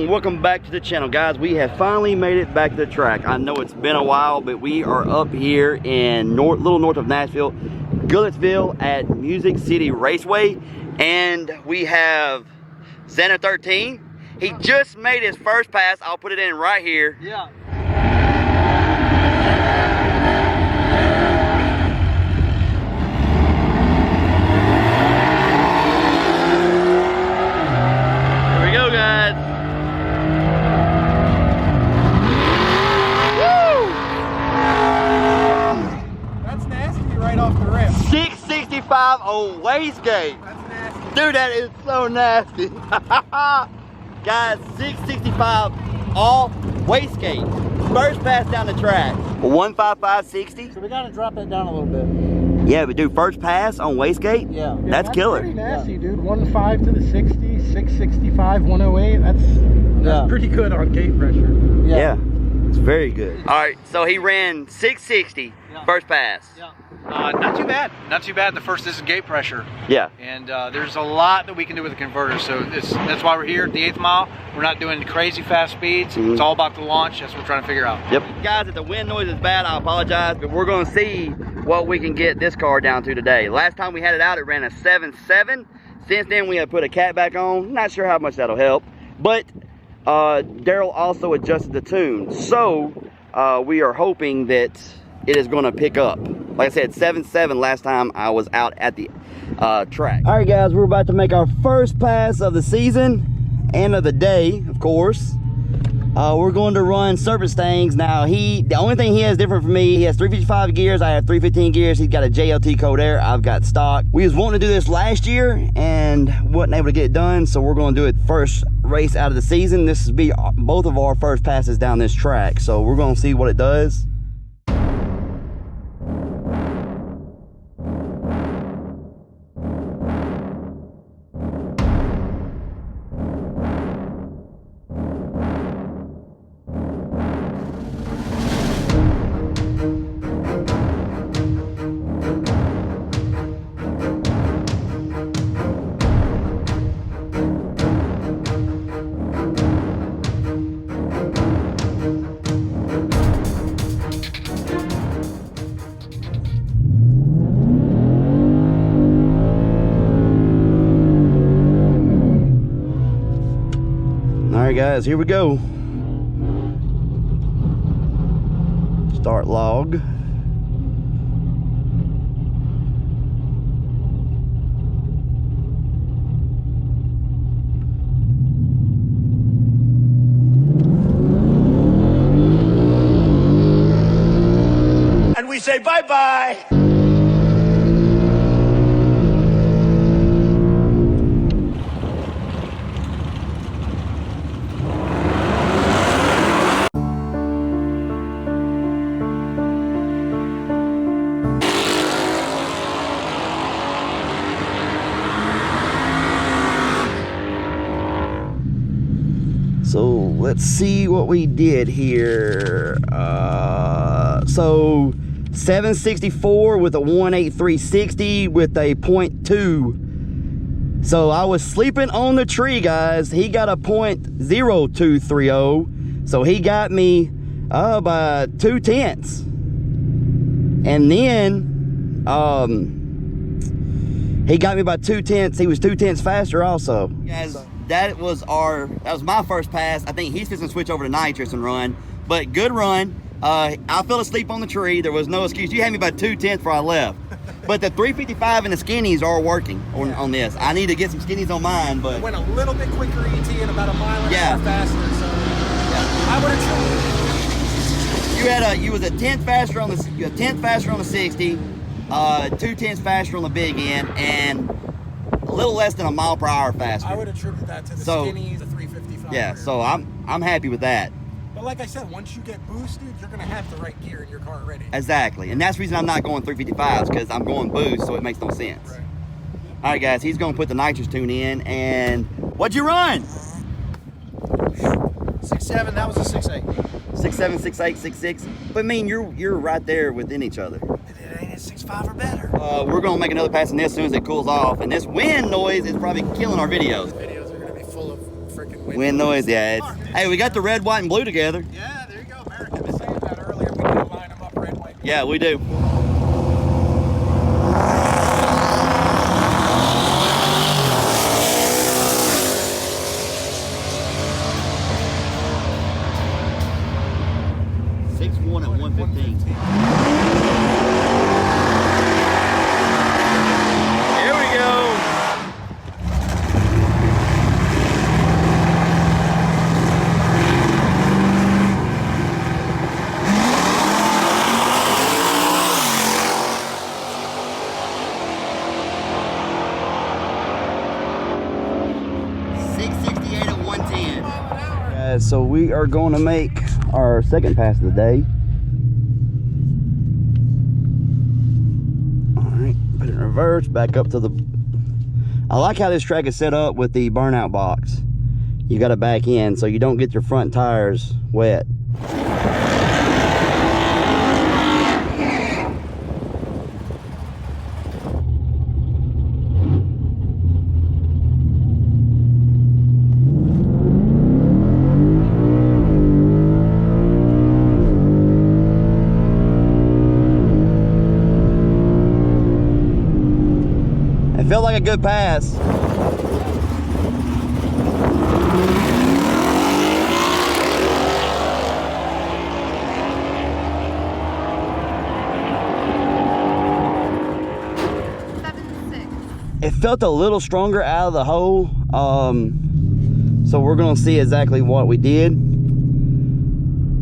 and welcome back to the channel, guys. We have finally made it back to the track. I know it's been a while, but we are up here in little north of Nashville, Goodlettsville at Music City Raceway, and we have Xander 13. He just made his first pass. I'll put it in right here. Yeah. Here we go, guys. That's nasty right off the rip. 665 on wastegate. That's nasty. Dude, that is so nasty. Guys, 665 off wastegate. First pass down the track. 155.60. So we gotta drop that down a little bit. Yeah, but dude, first pass on wastegate? Yeah. That's killer. Pretty nasty, dude. 1.5 to the 60, 665, 108. That's pretty good on gate pressure. Yeah. It's very good. All right, so he ran 660 first pass. Yeah. Not too bad. Not too bad. The first is gate pressure. Yeah. And there's a lot that we can do with the converter. So that's why we're here at the 8th mile. We're not doing crazy fast speeds. It's all about the launch. That's what we're trying to figure out. Yep. Guys, if the wind noise is bad, I apologize, but we're going to see what we can get this car down to today. Last time we had it out, it ran a 7.7. Since then, we have put a cat back on. Not sure how much that'll help, but Daryl also adjusted the tune. So we are hoping that it is going to pick up. Like I said, 7.7 last time I was out at the track. All right, guys, we're about to make our first pass of the season and of the day, of course. We're going to run Serpent Stangs. Now, the only thing he has different from me, he has 355 gears. I have 315 gears. He's got a JLT code there. I've got stock. We was wanting to do this last year and wasn't able to get it done, so we're going to do it first race out of the season. This will be both of our first passes down this track, so we're going to see what it does. Alright guys, here we go. Start log. And we say bye-bye. So let's see what we did here. So 764 with a 18360 with a 0.2. So I was sleeping on the tree, guys. He got a 0.0230. So he got me by 2/10. And then he got me by 2/10. He was 2/10 faster also. Guys, that was my first pass. I think he's just gonna switch over to Nitrous and run, but good run. I fell asleep on the tree. There was no excuse. You had me by 2/10 before I left. But the 355 and the skinnies are working on this. I need to get some skinnies on mine, but It went a little bit quicker ET and about a mile and a half faster, so I would have you was a 10th faster on the 60, 2/10 faster on the big end, and a little less than a mile per hour faster. I would attribute that to the skinnies, the 355. Yeah, so I'm happy with that. But like I said, once you get boost, dude, you're gonna have the right gear in your car already. Exactly, and that's the reason I'm not going 355s, because I'm going boost, so it makes no sense. Right. All right, guys, he's gonna put the Nitrous tune in, and what'd you run? 6.7. That was a 6.8. 6.7, 6.8, 6.6. But I mean, you're right there within each other. It ain't at 6.5 or better. We're gonna make another pass in this as soon as it cools off, and this wind noise is probably killing our videos. Videos are gonna be full of freaking Wind noise, yeah. Hey, we got the red, white, and blue together. Yeah, there you go. America was saying that earlier. We need to line them up red, white. Yeah, we do. One at 115. Here we go. .668 at 110. So we are going to make our second pass of the day. Put it in reverse, back up to the... I like how this track is set up with the burnout box. You got to back in so you don't get your front tires wet. Felt like a good pass. It felt a little stronger out of the hole, so we're gonna see exactly what we did.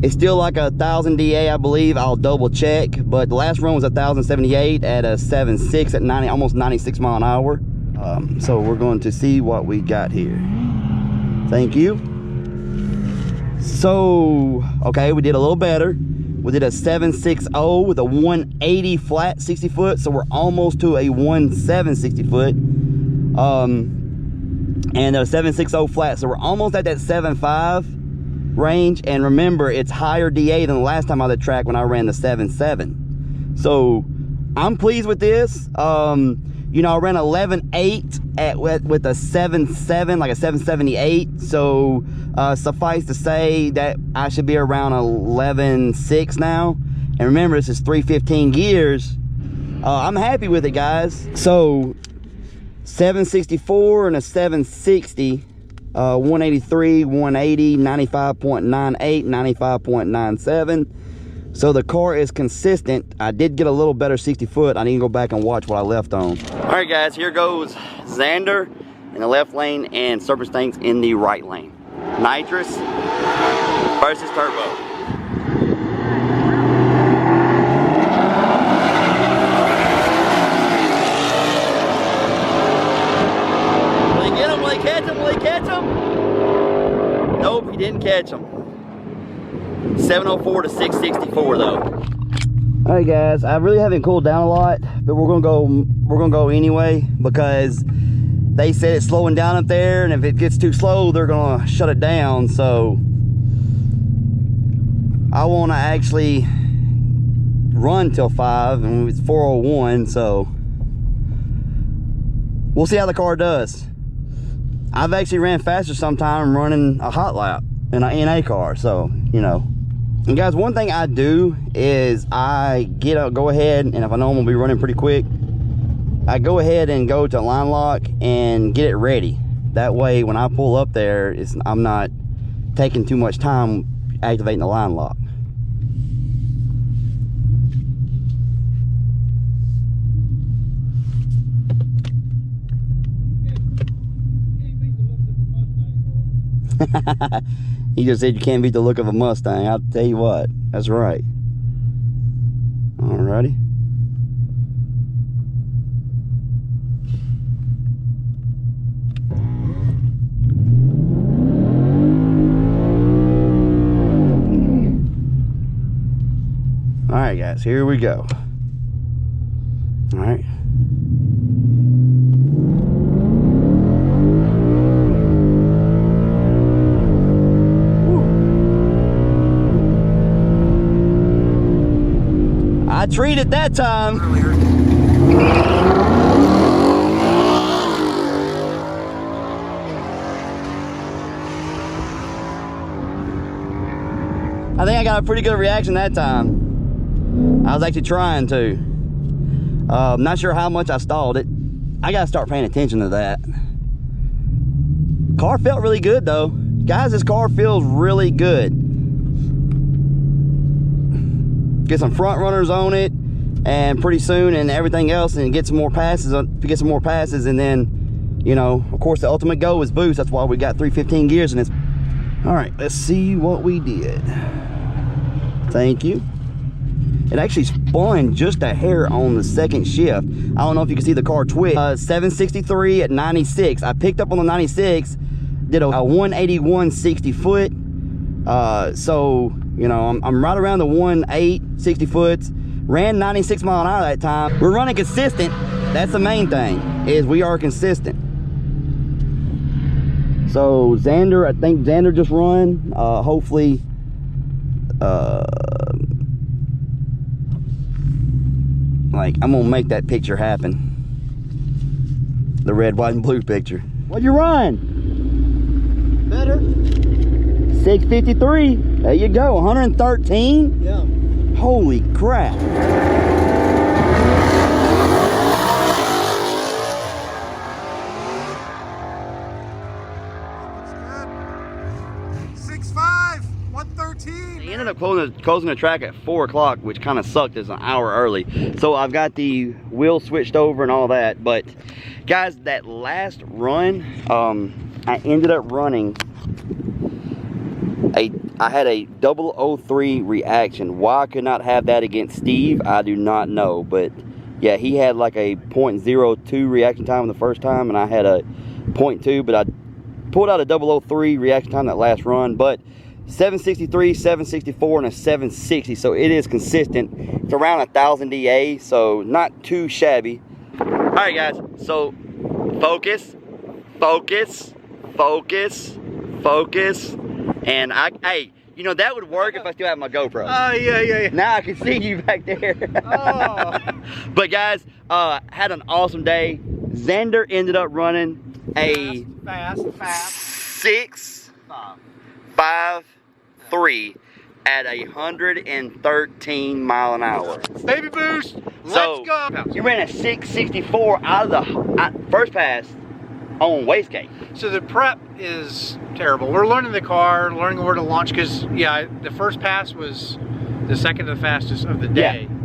It's still like a 1000 DA, I believe. I'll double check, but the last run was 1078 at a 7.6 at 90, almost 96 mile an hour. So we're going to see what we got here. Thank you. So, okay, we did a little better. We did a 7.60 with a 180 flat 60 foot, so we're almost to a 1.7 60 foot. And a 7.60 flat, so we're almost at that 7.5 range. And remember, it's higher DA than the last time on the track when I ran the 7.7. So I'm pleased with this. You know, I ran 11.8 with a 7.7, like a 7.78. So suffice to say that I should be around 11.6 now. And remember, this is 315 gears. I'm happy with it, guys. So 764 and a 760. 183, 180, 95.98, 95.97. So the car is consistent. I did get a little better 60 foot. I need to go back and watch what I left on. All right, guys, here goes Xander in the left lane and Serpentines in the right lane. Nitrous versus Turbo. Nope, he didn't catch him. 704 to 664 though. All right, guys, I really haven't cooled down a lot, but we're gonna go anyway because they said it's slowing down up there, and if it gets too slow, they're gonna shut it down. So I want to actually run till 5, and it's 4:01, so we'll see how the car does. I've actually ran faster sometime running a hot lap in an NA car, so, you know. And guys, one thing I do is I go ahead, and if I know I'm gonna be running pretty quick, I go ahead and go to line lock and get it ready. That way, when I pull up there, I'm not taking too much time activating the line lock. He just said you can't beat the look of a Mustang. I'll tell you what, that's right. Alrighty. Alright, guys, here we go. Alright. I treated that time. I think I got a pretty good reaction that time. I was actually trying to. Not sure how much I stalled it. I gotta start paying attention to that. Car felt really good though. Guys, this car feels really good. Get some front runners on it, and pretty soon, and everything else, and get some more passes, and then, you know, of course the ultimate goal is boost. That's why we got 315 gears in this. All right, let's see what we did. Thank you. It actually spun just a hair on the second shift. I don't know if you can see the car twitch. 763 at 96. I picked up on the 96, did a 181 60 foot. So, you know, I'm right around the 1.8 60 foots. Ran 96 mile an hour that time. We're running consistent. That's the main thing, is we are consistent. So Xander, I think Xander just run. Hopefully, like, I'm gonna make that picture happen. The red, white, and blue picture. What'd you run? Better. 653. There you go. 113. Yeah. Holy crap. He ended up closing the track at 4 o'clock, which kind of sucked. It's an hour early. So I've got the wheel switched over and all that. But guys, that last run, I ended up running I had a 003 reaction. Why I could not have that against Steve, I do not know. But yeah, he had like a 0.02 reaction time the first time, and I had a 0.2, but I pulled out a 003 reaction time that last run. But 763, 764, and a 760, so it is consistent. It's around 1,000 DA, so not too shabby. All right, guys, so focus, focus, focus, focus, and hey, you know, that would work if I still have my GoPro. Oh, yeah. Now I can see you back there. Oh. But guys, had an awesome day. Xander ended up running a Fast. 6.53 at 113 mile an hour. Baby boost. So, Let's go. You ran a 664 out of the first pass on wastegate. So the prep is terrible. We're learning the car, learning where to launch, because yeah, the first pass was the second to the fastest of the day. Yeah.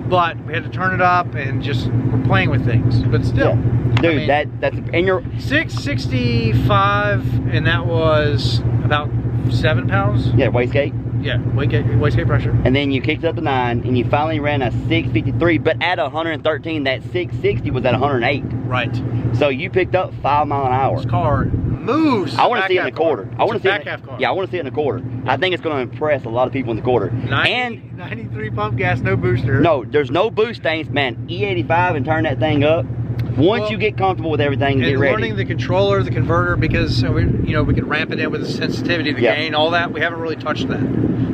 But we had to turn it up and just we're playing with things. But still, yeah. Dude, I mean, that's and you're 665, and that was about 7 pounds. Yeah, wastegate. Yeah, wastegate pressure. And then you kicked it up to 9, and you finally ran a 653, but at 113, that 660 was at 108. Right. So you picked up 5 mile an hour. This car moves. I want to see it in the quarter. I want to see it. Yeah, I want to see it in the quarter. Yeah. I think it's going to impress a lot of people in the quarter. 93 pump gas, no booster. No, there's no boost things, man. E85 and turn that thing up. Once you get comfortable with everything, and get ready. Learning the controller, the converter, because we can ramp it in with the sensitivity, the gain, all that. We haven't really touched that.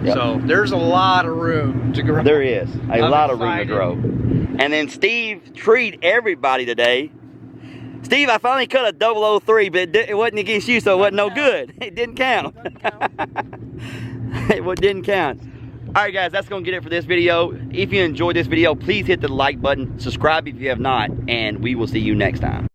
Yep. So there's a lot of room to grow. There is a lot of room to grow. And then Steve treated everybody today. Steve, I finally cut a 003, but it wasn't against you, so it wasn't no good. It didn't count. It didn't count. All right, guys, that's going to get it for this video. If you enjoyed this video, please hit the like button, subscribe if you have not, and we will see you next time.